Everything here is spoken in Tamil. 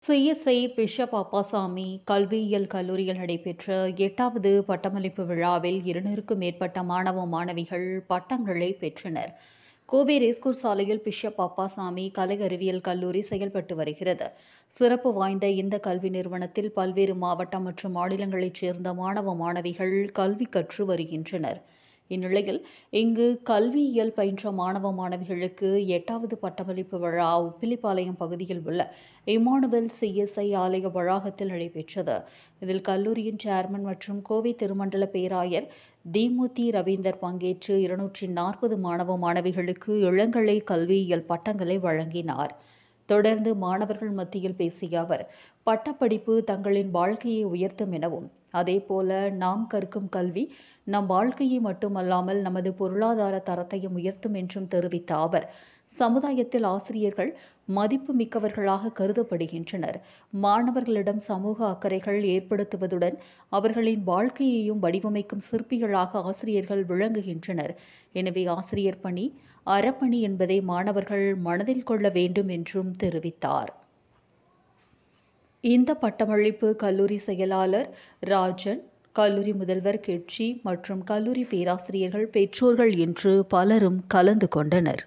சிஎஸ்ஐ பிஷப் அப்பாசாமி கல்வியியல் கல்லூரியில் நடைபெற்ற 8வது பட்டமளிப்பு விழாவில் 200க்கும் மேற்பட்ட மாணவ மாணவிகள் பட்டங்களை பெற்றனர். கோவை ரேஸ்கோர்ஸ் சாலையில் பிஷப் அப்பாசாமி கலை அறிவியல் கல்லூரி செயல்பட்டு வருகிறது. சிறப்பு வாய்ந்த இந்த கல்வி நிறுவனத்தில் பல்வேறு மாவட்டம் மற்றும் மாநிலங்களைச் சேர்ந்த மாணவ மாணவிகள் கல்வி கற்று வருகின்றனர். இந்நிலையில் இங்கு கல்வியியல் பயின்ற மாணவ மாணவிகளுக்கு 8வது பட்டமளிப்பு விழா உப்பிலிப்பாளையம் பகுதியில் உள்ள இம்மானுவேல் சிஎஸ்ஐ ஆலய வளாகத்தில் நடைபெற்றது. இதில் கல்லூரியின் சேர்மன் மற்றும் கோவை திருமண்டல பேராயர் தீமுத்தி ரவீந்தர் பங்கேற்று 240 மாணவ மாணவிகளுக்கு இளங்கலை கல்வியியல் பட்டங்களை வழங்கினார். தொடர்ந்து மாணவர்கள் மத்தியில் பேசிய அவர், பட்டப்படிப்பு தங்களின் வாழ்க்கையை உயர்த்தும் எனவும், அதேபோல நாம் கற்கும் கல்வி நம் வாழ்க்கையை மட்டுமல்லாமல் நமது பொருளாதார தரத்தையும் உயர்த்தும் என்றும் தெரிவித்த அவர், சமுதாயத்தில் ஆசிரியர்கள் மதிப்பு மிக்கவர்களாக கருதப்படுகின்றனர். மாணவர்களிடம் சமூக அக்கறைகள் ஏற்படுத்துவதுடன் அவர்களின் வாழ்க்கையையும் வடிவமைக்கும் சிற்பிகளாக ஆசிரியர்கள் விளங்குகின்றனர். எனவே ஆசிரியர் பணி அறப்பணி என்பதை மாணவர்கள் மனதில் கொள்ள வேண்டும் என்றும் தெரிவித்தார். இந்த பட்டமளிப்பு கல்லூரி செயலாளர் ராஜன், கல்லூரி முதல்வர் கெட்சி மற்றும் கல்லூரி பேராசிரியர்கள், பெற்றோர்கள் என்று பலரும் கலந்து கொண்டனர்.